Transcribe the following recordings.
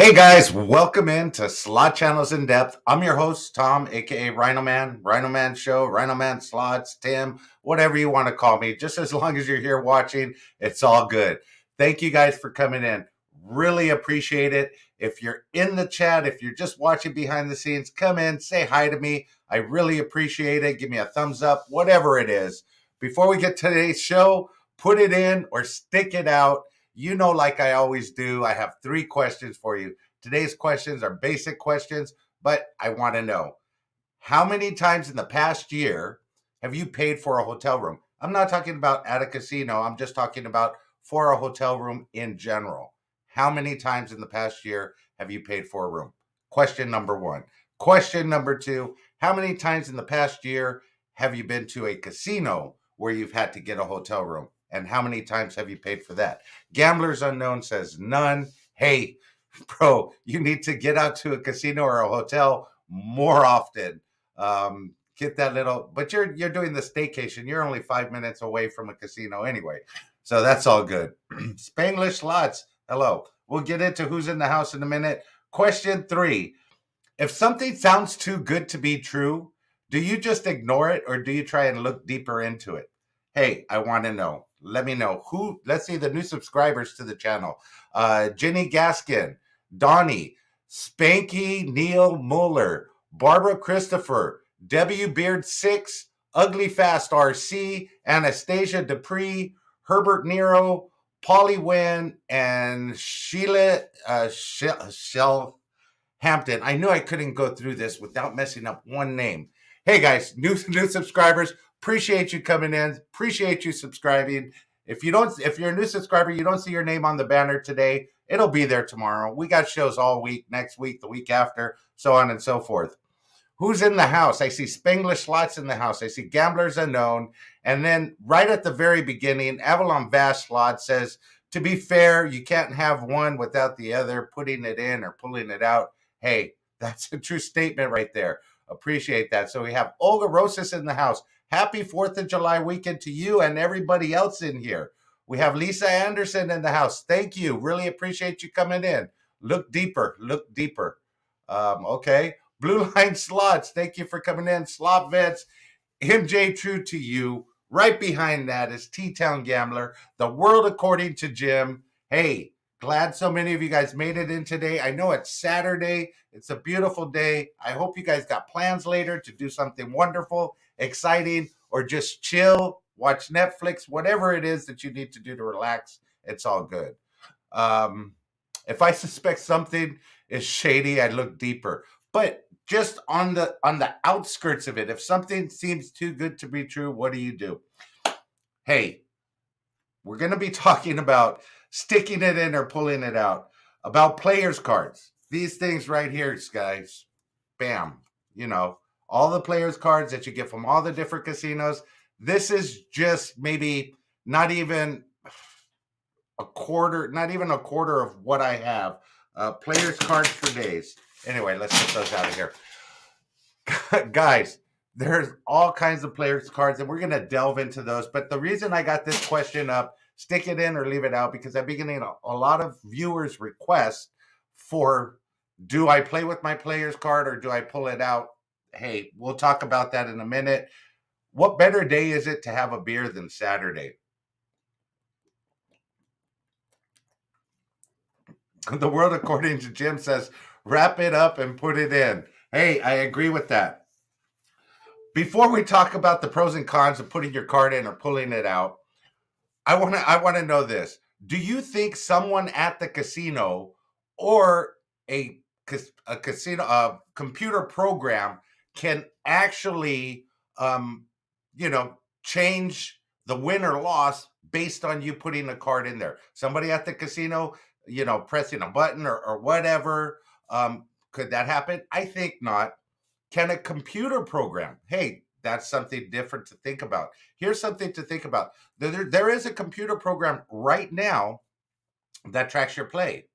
Hey guys, welcome into Slot Channels in Depth. I'm your host, Tom, aka RhinoMan, RhinoMan Show, RhinoMan Slots, Tim, whatever you want to call me. Just as long as you're here watching, it's all good. Thank you guys for coming in. Really appreciate it. If you're in the chat, if you're just watching behind the scenes, come in, say hi to me. I really appreciate it. Give me a thumbs up, whatever it is. Before we get to today's show, put it in or stick it out. You know, like I always do, I have 3 questions for you. Today's questions are basic questions, but I want to know how many times in the past year have you paid for a hotel room? I'm not talking about at a casino. I'm just talking about for a hotel room in general. How many times in the past year have you paid for a room? Question number 1. Question number 2, how many times in the past year have you been to a casino where you've had to get a hotel room? And how many times have you paid for that? Gamblers Unknown says none. Hey, bro, you need to get out to a casino or a hotel more often. Get that little, but you're doing the staycation. You're only 5 minutes away from a casino anyway, so that's all good. Spanglish Slots, hello. We'll get into who's in the house in a minute. Question 3: if something sounds too good to be true, do you just ignore it or do you try and look deeper into it? Hey, I want to know. Let me know who. Let's see the new subscribers to the channel. Jenny Gaskin, Donnie, Spanky Neil Muller, Barbara Christopher, W Beard 6, Ugly Fast RC, Anastasia Dupree, Herbert Nero, Polly Wynn, and Sheila Shell Hampton. I knew I couldn't go through this without messing up one name. Hey guys, new subscribers, appreciate you coming in. Appreciate you subscribing. If you're a new subscriber, you don't see your name on the banner today, it'll be there tomorrow. We got shows all week, next week, the week after, so on and so forth. Who's in the house? I see Spanglish Slots in the house. I see Gamblers Unknown. And then right at the very beginning, Avalon Vast Slot says, to be fair, you can't have one without the other, putting it in or pulling it out. Hey, that's a true statement right there. Appreciate that. So we have Olga Rosas in the house. Happy 4th of July weekend to you and everybody else in here. We have Lisa Anderson in the house. Thank you. Really appreciate you coming in. Look deeper. Look deeper. Okay. Blue Line Slots, thank you for coming in. Slot Vets, MJ True to You. Right behind that is T-Town Gambler, The World According to Jim. Hey, glad so many of you guys made it in today. I know it's Saturday. It's a beautiful day. I hope you guys got plans later to do something wonderful, exciting, or just chill, watch Netflix, whatever it is that you need to do to relax. It's all good. If I suspect something is shady, I look deeper. But just on the outskirts of it, if something seems too good to be true, what do? Hey, we're going to be talking about sticking it in or pulling it out, about players cards. These things right here, guys. Bam. You know, all the players cards that you get from all the different casinos. This is just maybe not even a quarter of what I have. Players cards for days. Anyway, let's get those out of here. Guys, there's all kinds of players cards, and we're going to delve into those. But the reason I got this question up, stick it in or leave it out, because I've been getting a lot of viewers' requests for, do I play with my players card or do I pull it out? Hey, we'll talk about that in a minute. What better day is it to have a beer than Saturday? The World According to Jim says, wrap it up and put it in. Hey, I agree with that. Before we talk about the pros and cons of putting your card in or pulling it out, I want to know this. Do you think someone at the casino or a casino computer program can actually change the win or loss based on you putting a card in there? Somebody at the casino, pressing a button or whatever. Could that happen? I think not. Can a computer program? Hey, that's something different to think about. Here's something to think about. There is a computer program right now that tracks your play.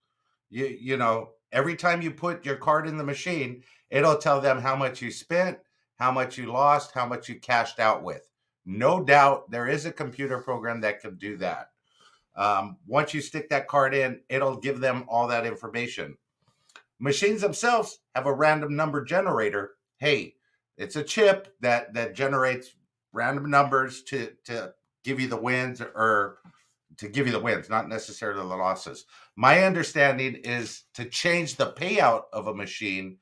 Every time you put your card in the machine, it'll tell them how much you spent, how much you lost, how much you cashed out with. No doubt there is a computer program that can do that. Once you stick that card in, it'll give them all that information. Machines themselves have a random number generator. Hey, it's a chip that generates random numbers to give you the wins, or to give you the wins, not necessarily the losses. My understanding is to change the payout of a machine.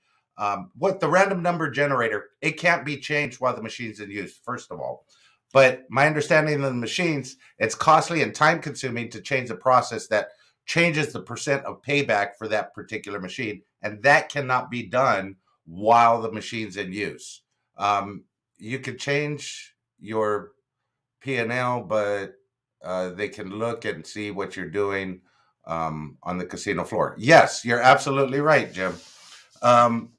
What the random number generator, it can't be changed while the machine's in use, first of all. But my understanding of the machines, it's costly and time consuming to change the process that changes the percent of payback for that particular machine. And that cannot be done while the machine's in use. You can change your P&L, but they can look and see what you're doing on the casino floor. Yes, you're absolutely right, Jim. Um,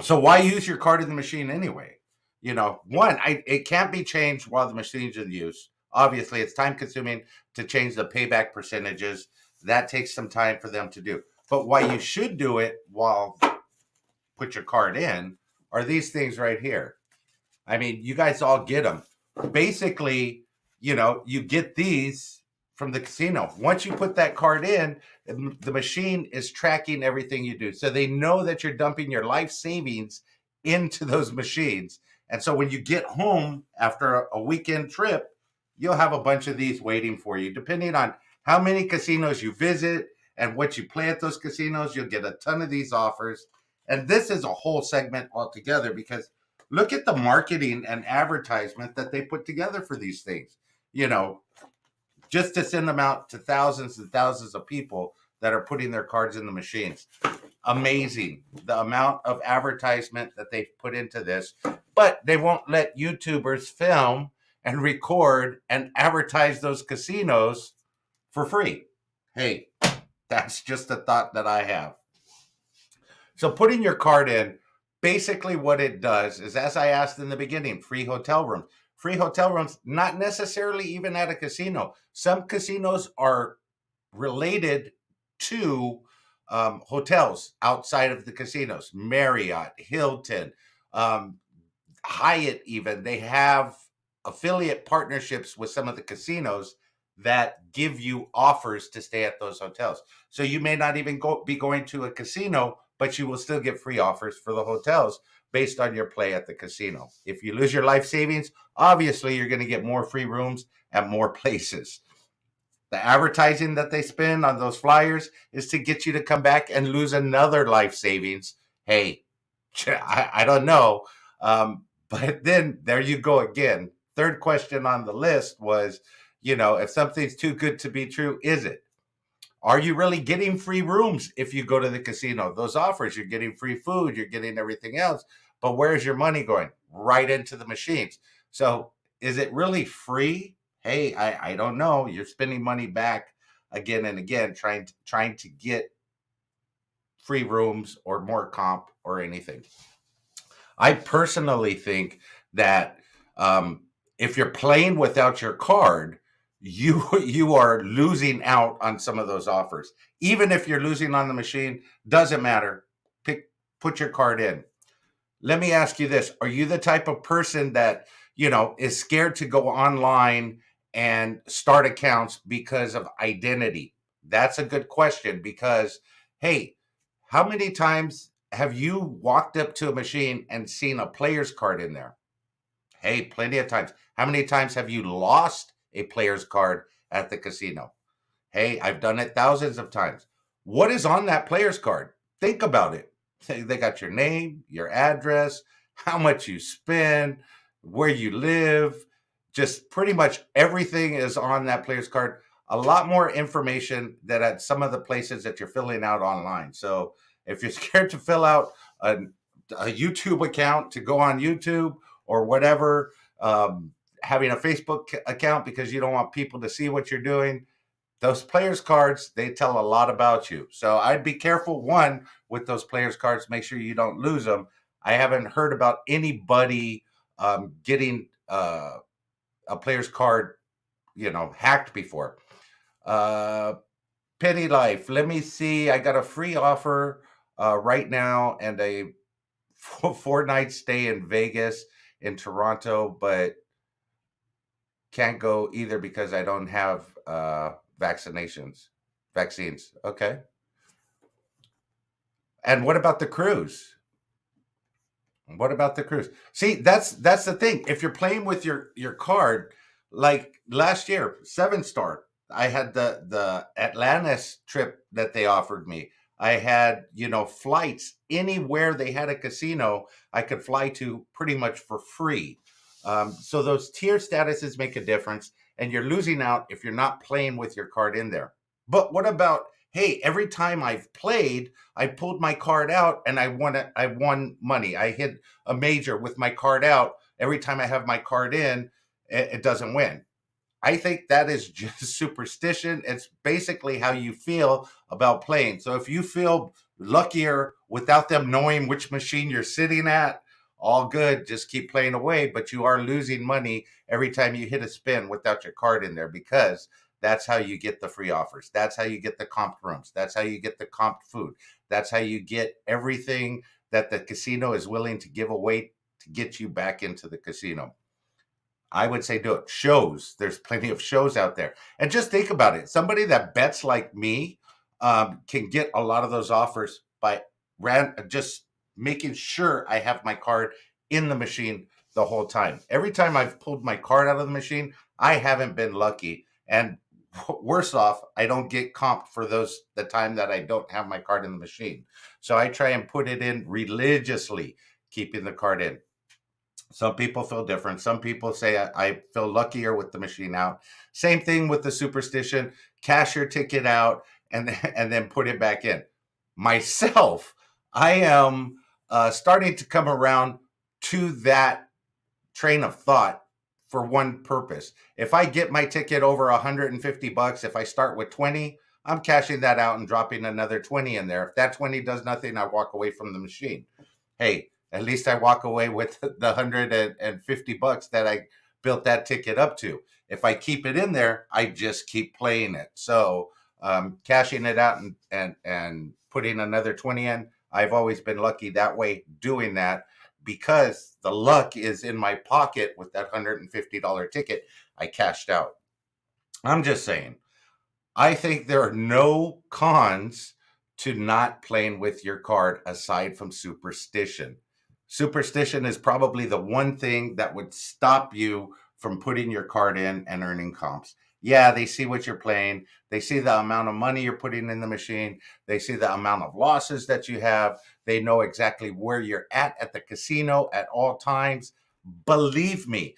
so why use your card in the machine anyway? One, it can't be changed while the machine's in use. Obviously, it's time consuming to change the payback percentages. That takes some time for them to do. But why you should do it while put your card in are these things right here. I mean, you guys all get them. Basically, you get these from the casino. Once you put that card in, the machine is tracking everything you do. So they know that you're dumping your life savings into those machines. And so when you get home after a weekend trip, you'll have a bunch of these waiting for you. Depending on how many casinos you visit and what you play at those casinos, you'll get a ton of these offers. And this is a whole segment altogether, because look at the marketing and advertisement that they put together for these things, you know, just to send them out to thousands and thousands of people that are putting their cards in the machines. Amazing the amount of advertisement that they've put into this, but they won't let YouTubers film and record and advertise those casinos for free. Hey, that's just a thought that I have. So putting your card in, basically what it does is, as I asked in the beginning, free hotel rooms. Free hotel rooms, not necessarily even at a casino. Some casinos are related to hotels outside of the casinos. Marriott, Hilton, um, Hyatt, even. They have affiliate partnerships with some of the casinos that give you offers to stay at those hotels. So you may not even be going to a casino, but you will still get free offers for the hotels based on your play at the casino. If you lose your life savings, obviously you're going to get more free rooms at more places. The advertising that they spend on those flyers is to get you to come back and lose another life savings. Hey, I don't know. But then there you go again. Third question on the list was, if something's too good to be true, is it? Are you really getting free rooms if you go to the casino? Those offers, you're getting free food, you're getting everything else. But where's your money going? Right into the machines. So is it really free? Hey, I don't know. You're spending money back again and again, trying to get free rooms or more comp or anything. I personally think that if you're playing without your card, you are losing out on some of those offers. Even if you're losing on the machine, doesn't matter. Put your card in. Let me ask you this: are you the type of person that is scared to go online and start accounts because of identity? That's a good question, because hey, how many times have you walked up to a machine and seen a player's card in there? Hey, plenty of times. How many times have you lost a player's card at the casino? Hey, I've done it thousands of times. What is on that player's card? Think about it. They got your name, your address, how much you spend, where you live. Just pretty much everything is on that player's card. A lot more information than at some of the places that you're filling out online. So if you're scared to fill out a YouTube account to go on YouTube or whatever, having a Facebook account because you don't want people to see what you're doing, those players cards, they tell a lot about you. So I'd be careful, one, with those players cards. Make sure you don't lose them. I haven't heard about anybody getting a player's card hacked before. Penny Life, let me see. I got a free offer right now and a 4-night stay in Vegas, in Toronto, but can't go either because I don't have vaccines. Okay. And what about the cruise? What about the cruise? See, that's the thing. If you're playing with your card, like last year, 7 star, I had the Atlantis trip that they offered me. I had, flights anywhere they had a casino I could fly to pretty much for free. So those tier statuses make a difference, and you're losing out if you're not playing with your card in there. But what about, hey, every time I've played, I pulled my card out and I won money. I hit a major with my card out. Every time I have my card in, it doesn't win. I think that is just superstition. It's basically how you feel about playing. So if you feel luckier without them knowing which machine you're sitting at, all good. Just keep playing away. But you are losing money every time you hit a spin without your card in there, because that's how you get the free offers. That's how you get the comp rooms. That's how you get the comp food. That's how you get everything that the casino is willing to give away to get you back into the casino. I would say do it. Shows. There's plenty of shows out there. And just think about it. Somebody that bets like me can get a lot of those offers by just making sure I have my card in the machine the whole time. Every time I've pulled my card out of the machine, I haven't been lucky. And worse off, I don't get comped for the time that I don't have my card in the machine. So I try and put it in religiously, keeping the card in. Some people feel different. Some people say I feel luckier with the machine out. Same thing with the superstition. Cash your ticket out and and then put it back in. Myself, I am starting to come around to that train of thought for one purpose. If I get my ticket over $150, if I start with 20, I'm cashing that out and dropping another 20 in there. If that 20 does nothing, I walk away from the machine. Hey, at least I walk away with the $150 that I built that ticket up to. If I keep it in there, I just keep playing it. So cashing it out and putting another 20 in, I've always been lucky that way doing that, because the luck is in my pocket with that $150 ticket I cashed out. I'm just saying, I think there are no cons to not playing with your card aside from superstition. Superstition is probably the one thing that would stop you from putting your card in and earning comps. Yeah, they see what you're playing. They see the amount of money you're putting in the machine. They see the amount of losses that you have. They know exactly where you're at the casino at all times. Believe me,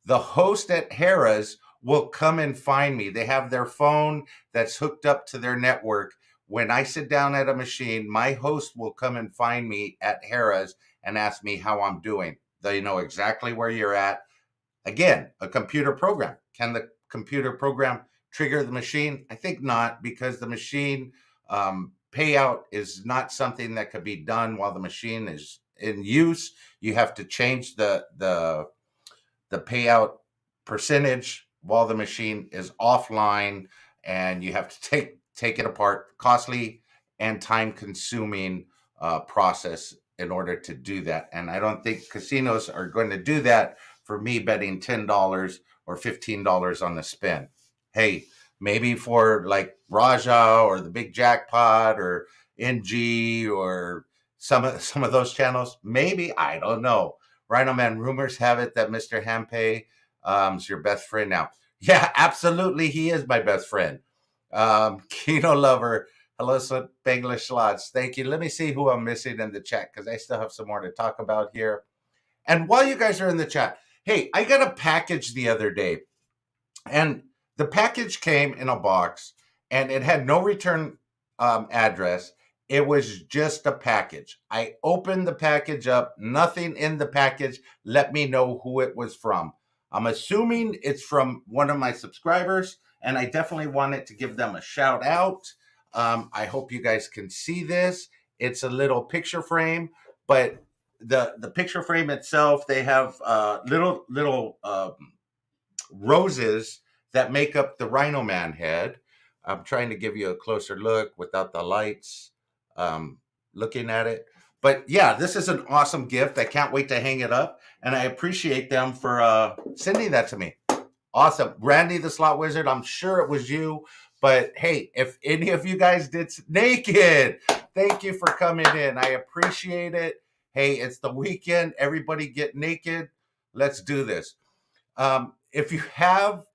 the host at Harrah's will come and find me. They have their phone that's hooked up to their network. When I sit down at a machine, my host will come and find me at Harrah's and ask me how I'm doing. They know exactly where you're at. Again, a computer program. Can the computer program trigger the machine? I think not, because the machine payout is not something that could be done while the machine is in use. You have to change the payout percentage while the machine is offline, and you have to take it apart. Costly and time consuming process in order to do that. And I don't think casinos are going to do that for me betting $10 or $15 on the spin. Hey, maybe for like Raja or the Big Jackpot or NG or some of those channels, maybe, I don't know. RhinoMan, rumors have it that Mr. Hampe is your best friend now. Yeah, absolutely, he is my best friend. Kino Lover, hello, Spanglish Slots. Thank you. Let me see who I'm missing in the chat, because I still have some more to talk about here. And while you guys are in the chat, hey, I got a package the other day, and the package came in a box, and it had no return address. It was just a package. I opened the package up, nothing in the package let me know who it was from. I'm assuming it's from one of my subscribers, and I definitely wanted to give them a shout out. I hope you guys can see this. It's a little picture frame, but the picture frame itself, they have little roses that make up the RhinoMan head. I'm trying to give you a closer look without the lights looking at it. But yeah, this is an awesome gift. I can't wait to hang it up, and I appreciate them for sending that to me. Awesome. Randy the Slot Wizard, I'm sure it was you. But hey, if any of you guys did naked, Thank you for coming in. I appreciate it. Hey, it's the weekend. Everybody get naked. Let's do this. If you have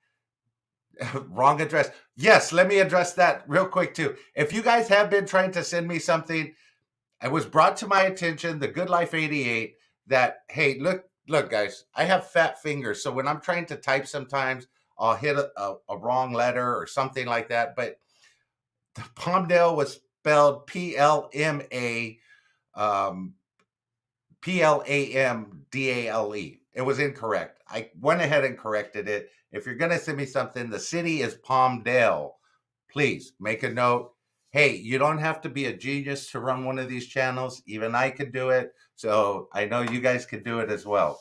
wrong address, yes, let me address that real quick too. If you guys have been trying to send me something, it was brought to my attention, the Good Life 88, that, hey, look, guys, I have fat fingers. So when I'm trying to type sometimes, I'll hit a wrong letter or something like that. But the Palmdale was spelled PLMA, PLAMDALE. It was incorrect. I went ahead and corrected it. If you're going to send me something, the city is Palmdale. Please make a note. Hey, you don't have to be a genius to run one of these channels. Even I could do it. So I know you guys could do it as well.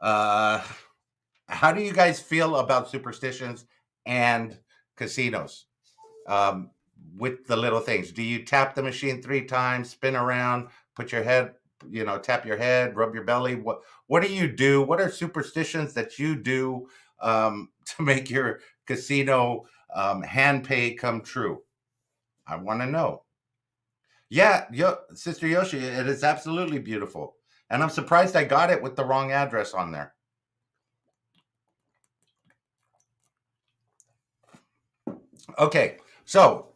How do you guys feel about superstitions and casinos? With the little things, do you tap the machine 3 times, spin around, put your head, tap your head, rub your belly? What do you do? What are superstitions that you do to make your casino hand pay come true? I want to know. Yeah, Sister Yoshi, it is absolutely beautiful. And I'm surprised I got it with the wrong address on there. Okay, so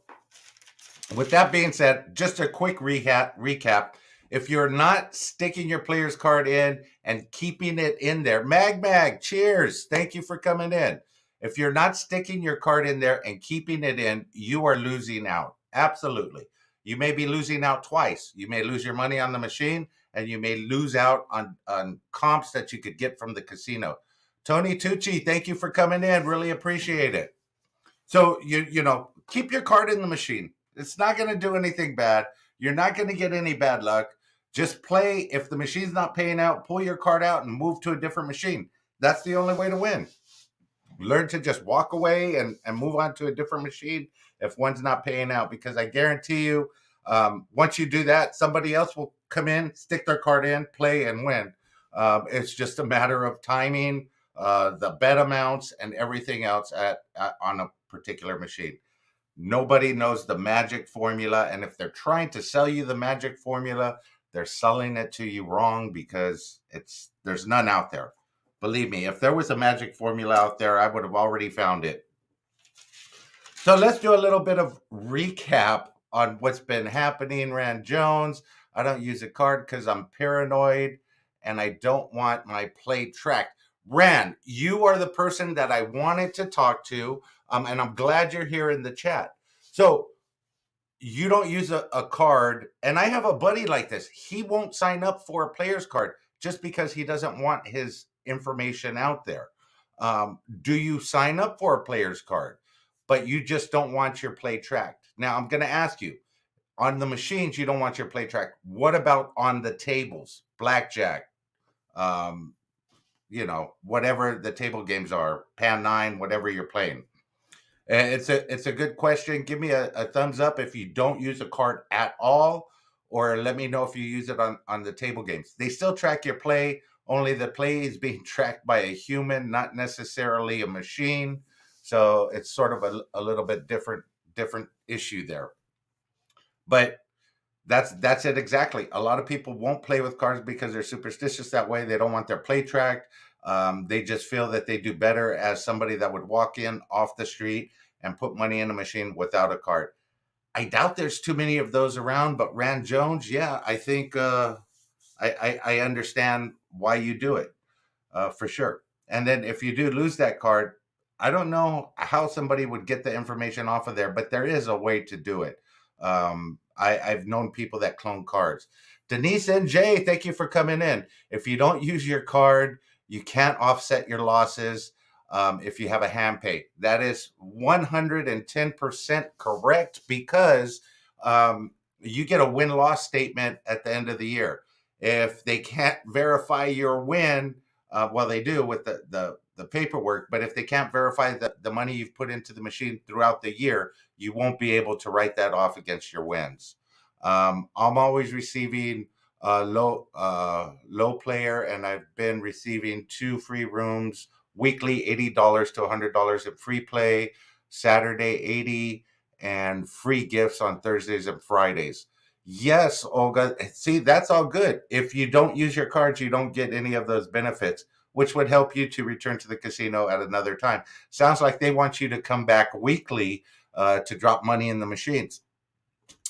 with that being said, just a quick recap. If you're not sticking your player's card in and keeping it in there, Mag, cheers. Thank you for coming in. If you're not sticking your card in there and keeping it in, you are losing out. Absolutely. You may be losing out twice. You may lose your money on the machine, and you may lose out on comps that you could get from the casino. Tony Tucci, thank you for coming in. Really appreciate it. So keep your card in the machine. It's not going to do anything bad. You're not going to get any bad luck. Just play. If the machine's not paying out, pull your card out and move to a different machine. That's the only way to win. Learn to just walk away and move on to a different machine if one's not paying out, because I guarantee you, once you do that, somebody else will come in, stick their card in, play, and win. It's just a matter of timing, the bet amounts, and everything else on a particular machine. Nobody knows the magic formula, and if they're trying to sell you the magic formula, they're selling it to you wrong, because there's none out there. Believe me, if there was a magic formula out there, I would have already found it. So let's do a little bit of recap on what's been happening. Rand Jones, I don't use a card because I'm paranoid and I don't want my play tracked. Rand, you are the person that I wanted to talk to, and I'm glad you're here in the chat. So you don't use a card, and I have a buddy like this. He won't sign up for a player's card just because he doesn't want his information out there. Do you sign up for a player's card, but you just don't want your play tracked? Now, I'm going to ask you, on the machines, you don't want your play tracked. What about on the tables? Blackjack, whatever the table games are, Pan 9, whatever you're playing. It's a good question. Give me a thumbs up if you don't use a card at all, or let me know if you use it on the table games. They still track your play, only the play is being tracked by a human, not necessarily a machine. So it's sort of a little bit different issue there. But that's it exactly. A lot of people won't play with cards because they're superstitious that way. They don't want their play tracked. They just feel that they do better as somebody that would walk in off the street and put money in a machine without a card. I doubt there's too many of those around, but Rand Jones, yeah, I think I understand why you do it, for sure. And then if you do lose that card, I don't know how somebody would get the information off of there, but there is a way to do it. I've known people that clone cards. Denise NJ, thank you for coming in. If you don't use your card, you can't offset your losses if you have a hand pay. That is 110% correct, because you get a win-loss statement at the end of the year. If they can't verify your win, well, they do with the paperwork, but if they can't verify the money you've put into the machine throughout the year, you won't be able to write that off against your wins. I'm always receiving low player, and I've been receiving 2 free rooms weekly, $80 to $100 in free play, Saturday $80, and free gifts on Thursdays and Fridays. Yes, Olga. See, that's all good. If you don't use your cards, you don't get any of those benefits, which would help you to return to the casino at another time. Sounds like they want you to come back weekly to drop money in the machines.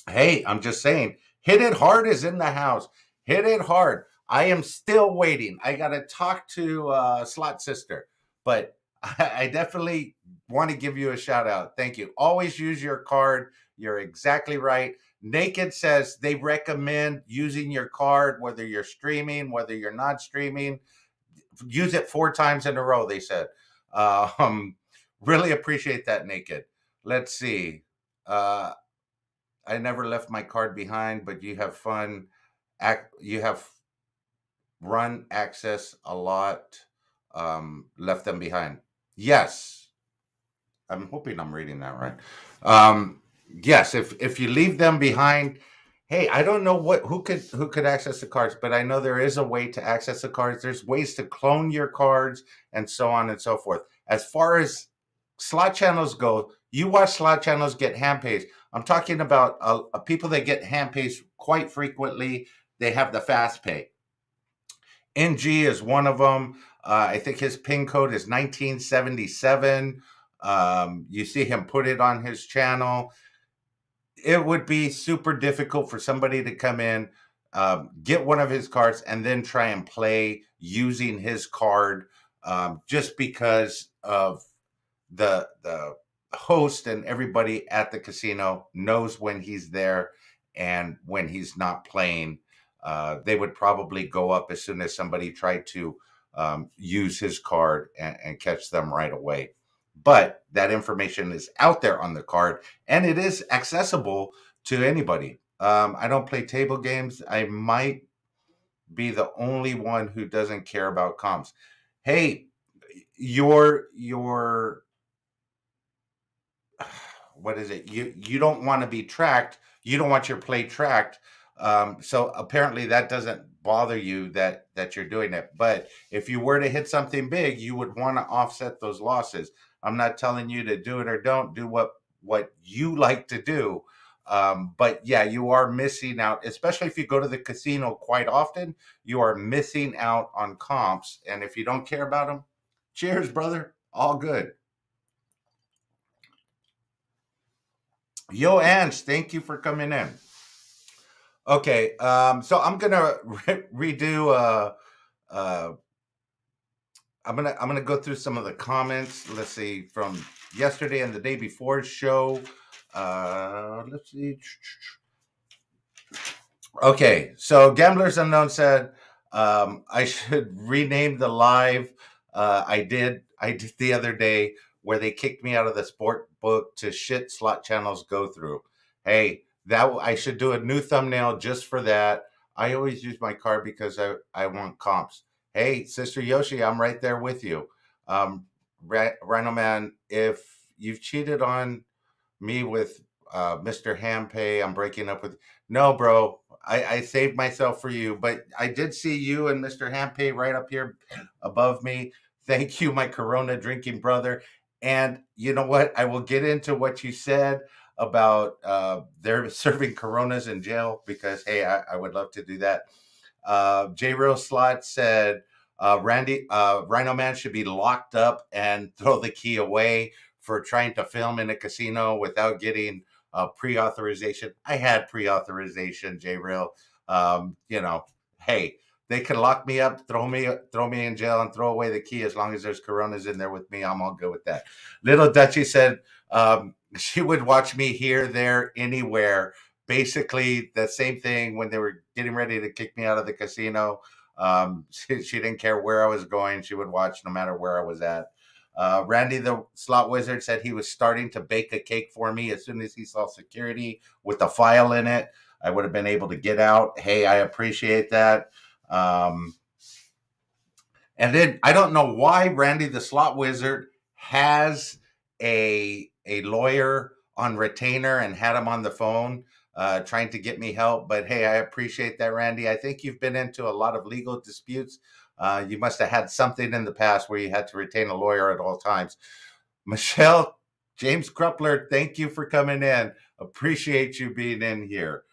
Hey, I'm just saying, Hit It Hard is in the house. Hit It Hard. I am still waiting. I got to talk to Slot Sister, but I definitely want to give you a shout out. Thank you. Always use your card. You're exactly right. Naked says they recommend using your card, whether you're streaming, whether you're not streaming. Use it 4 times in a row, they said. Um, really appreciate that, Naked. Let's see. I never left my card behind, but you have fun. You have run access a lot. Left them behind. Yes, I'm hoping I'm reading that right. Yes, if you leave them behind, hey, I don't know who could access the cards, but I know there is a way to access the cards. There's ways to clone your cards and so on and so forth. As far as slot channels go, you watch slot channels get hand pays. I'm talking about people that get hand pays quite frequently. They have the fast pay. NG is one of them. I think his pin code is 1977. You see him put it on his channel. It would be super difficult for somebody to come in, get one of his cards, and then try and play using his card, just because of the host and everybody at the casino knows when he's there and when he's not playing. They would probably go up as soon as somebody tried to use his card and catch them right away. But that information is out there on the card and it is accessible to anybody. I don't play table games. I might be the only one who doesn't care about comps. Hey, your what is it? You don't want to be tracked. You don't want your play tracked. So apparently that doesn't bother you that you're doing it. But if you were to hit something big, you would want to offset those losses. I'm not telling you to do it or don't do what you like to do. But yeah, you are missing out, especially if you go to the casino quite often. You are missing out on comps, and if you don't care about them, cheers, brother. All good. Yo, Ange, thank you for coming in. Okay, so I'm gonna redo. Uh, I'm gonna go through some of the comments. Let's see from yesterday and the day before's show. Let's see. Okay, so Gamblers Unknown said I should rename the live. I did the other day where they kicked me out of the sport book to shit slot channels go through. Hey, that I should do a new thumbnail just for that. I always use my card because I want comps. Hey, Sister Yoshi, I'm right there with you. Rhino Man, if you've cheated on me with Mr. Hampay, I'm breaking up with. No, bro, I saved myself for you, but I did see you and Mr. Hampay right up here above me. Thank you, my Corona drinking brother. And you know what? I will get into what you said about they're serving Coronas in jail because, hey, I would love to do that. J Real Slot said Rhino Man should be locked up and throw the key away for trying to film in a casino without getting pre-authorization. I had pre-authorization, J Real. Hey, they could lock me up, throw me in jail, and throw away the key as long as there's Coronas in there with me. I'm all good with that. Little Dutchie said she would watch me here, there, anywhere. Basically, the same thing when they were getting ready to kick me out of the casino. She didn't care where I was going. She would watch no matter where I was at. Randy the Slot Wizard said he was starting to bake a cake for me as soon as he saw security with a file in it. I would have been able to get out. Hey, I appreciate that. And then I don't know why Randy the Slot Wizard has a lawyer on retainer and had him on the phone trying to get me help. But hey, I appreciate that, Randy. I think you've been into a lot of legal disputes. You must have had something in the past where you had to retain a lawyer at all times. Michelle James Krupler, thank you for coming in. Appreciate you being in here.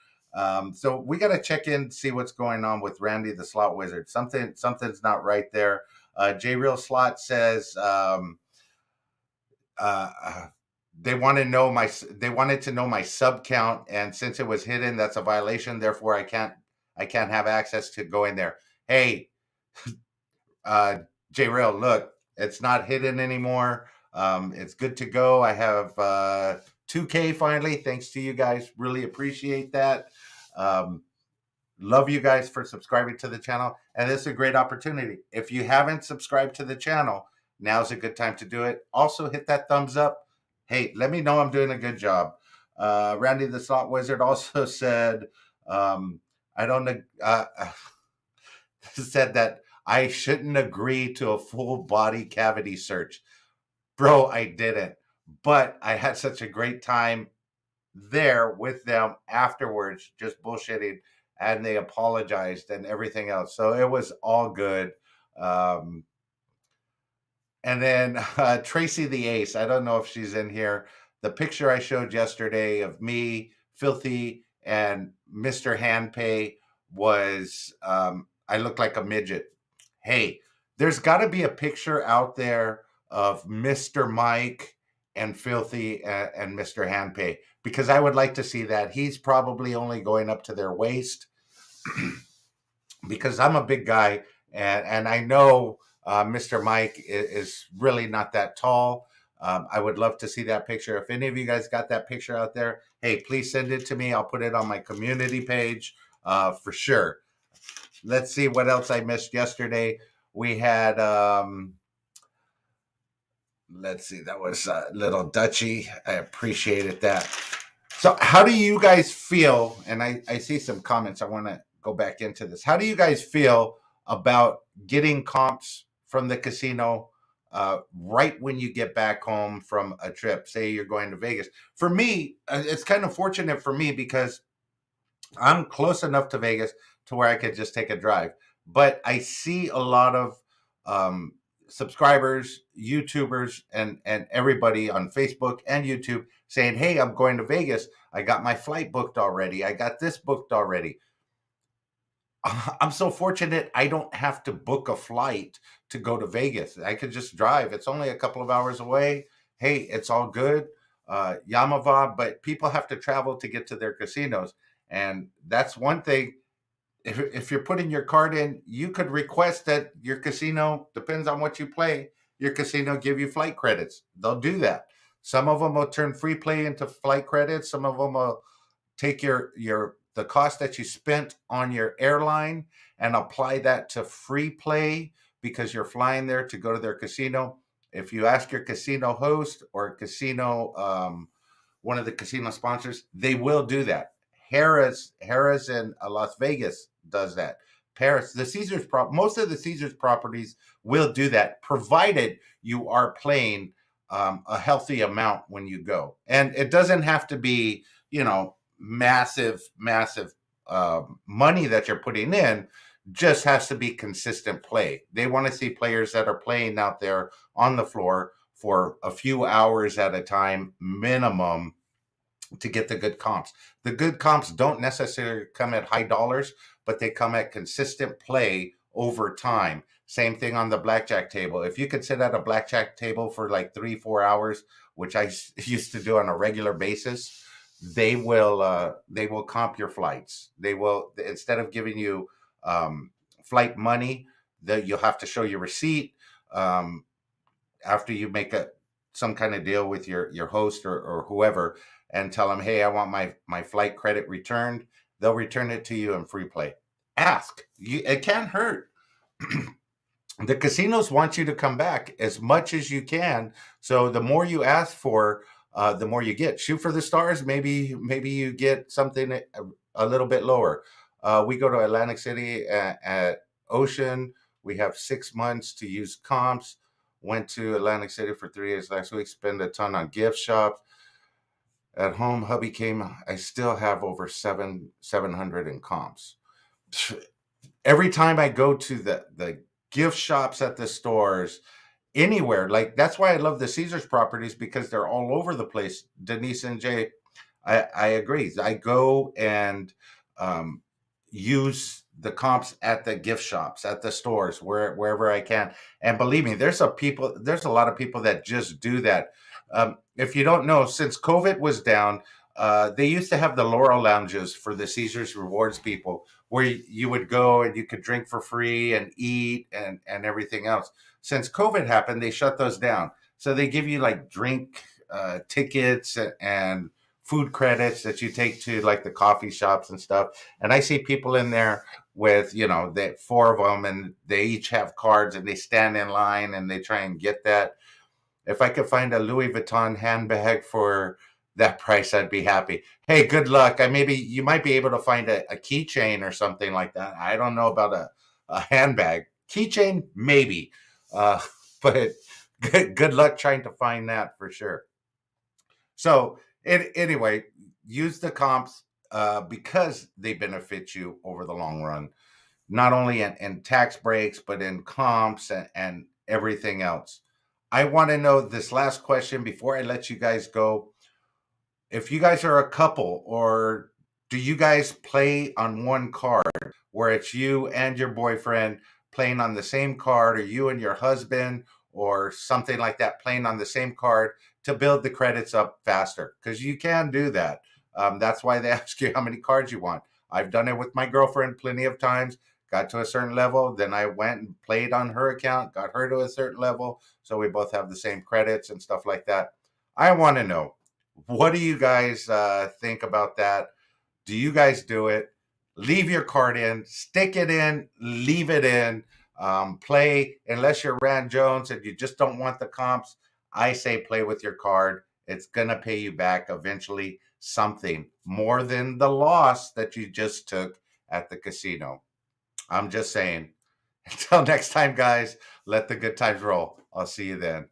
So we got to check in, see what's going on with Randy the Slot Wizard. Something's not right there. J Real Slot says uh, they wanted to know my sub count, and since it was hidden, that's a violation. Therefore, I can't have access to go in there. Hey, uh, J Real, look, it's not hidden anymore. It's good to go. I have 2K finally. Thanks to you guys. Really appreciate that. Um, Love you guys for subscribing to the channel. And this is a great opportunity. If you haven't subscribed to the channel, now's a good time to do it. Also, hit that thumbs up. Hey, let me know I'm doing a good job. Randy the Slot Wizard also said, I don't know. Said that I shouldn't agree to a full body cavity search. Bro, I didn't. But I had such a great time there with them afterwards, just bullshitting, and they apologized and everything else. So it was all good. Um, and then Tracy the Ace, I don't know if she's in here. The picture I showed yesterday of me, Filthy, and Mr. Handpay was I looked like a midget. Hey, there's got to be a picture out there of Mr. Mike and Filthy and Mr. Handpay, because I would like to see that. He's probably only going up to their waist because I'm a big guy, and I know Mr. Mike is really not that tall. I would love to see that picture. If any of you guys got that picture out there, hey, please send it to me. I'll put it on my community page for sure. Let's see what else I missed yesterday. We had, let's see, that was Little Dutchy. I appreciated that. So, how do you guys feel? And I see some comments. I want to go back into this. How do you guys feel about getting comps from the casino right when you get back home from a trip? Say you're going to Vegas. For me, it's kind of fortunate for me because I'm close enough to Vegas to where I could just take a drive. But I see a lot of um, subscribers, YouTubers, and everybody on Facebook and YouTube saying, "Hey, I'm going to Vegas. I got my flight booked already. I got this booked already." I'm so fortunate I don't have to book a flight to go to Vegas. I could just drive. It's only a couple of hours away. Hey, it's all good. Yamava, but people have to travel to get to their casinos. And that's one thing. If you're putting your card in, you could request that your casino, depends on what you play, your casino give you flight credits. They'll do that. Some of them will turn free play into flight credits. Some of them will take your the cost that you spent on your airline and apply that to free play because you're flying there to go to their casino. If you ask your casino host or casino one of the casino sponsors, they will do that. Harris in Las Vegas does that. Paris, the most of the Caesars properties will do that, provided you are playing a healthy amount when you go. And it doesn't have to be, massive money that you're putting in. Just has to be consistent play. They want to see players that are playing out there on the floor for a few hours at a time minimum to get the good comps. The good comps don't necessarily come at high dollars, but they come at consistent play over time. Same thing on the blackjack table. If you could sit at a blackjack table for like 3-4 hours, which I used to do on a regular basis, they will comp your flights. They will, instead of giving you flight money, that you'll have to show your receipt after you make some kind of deal with your host or whoever, and tell them, hey, I want my flight credit returned. They'll return it to you in free play. Ask. It can't hurt. The casinos want you to come back as much as you can. So the more you ask for, the more you get. Shoot for the stars. Maybe you get something a little bit lower. We go to Atlantic City at Ocean. We have 6 months to use comps. Went to Atlantic City for 3 days last week. Spend a ton on gift shops. At home, hubby came. I still have over 700 in comps. Every time I go to the gift shops at the stores, anywhere. Like that's why I love the Caesars properties because they're all over the place. Denise and Jay, I agree. I go and um, use the comps at the gift shops, at the stores, wherever I can. And believe me, there's a lot of people that just do that. If you don't know, since COVID was down, they used to have the Laurel lounges for the Caesars Rewards people, where you would go and you could drink for free and eat and everything else. Since COVID happened, they shut those down. So they give you like drink tickets and food credits that you take to like the coffee shops and stuff. And I see people in there with, the four of them, and they each have cards and they stand in line and they try and get that. If I could find a Louis Vuitton handbag for that price, I'd be happy. Hey, good luck. Maybe you might be able to find a keychain or something like that. I don't know about a handbag. Keychain, maybe. Uh, but good luck trying to find that for sure. So anyway, use the comps because they benefit you over the long run, not only in tax breaks, but in comps and everything else. I want to know this last question before I let you guys go. If you guys are a couple, or do you guys play on one card where it's you and your boyfriend playing on the same card, or you and your husband, or something like that playing on the same card to build the credits up faster? Because you can do that. That's why they ask you how many cards you want. I've done it with my girlfriend plenty of times. Got to a certain level, then I went and played on her account, got her to a certain level, so we both have the same credits and stuff like that. I want to know, what do you guys think about that? Do you guys do it? Leave your card in, stick it in, leave it in. Play, unless you're Rand Jones and you just don't want the comps. I say play with your card. It's going to pay you back eventually something more than the loss that you just took at the casino. I'm just saying. Until next time, guys, let the good times roll. I'll see you then.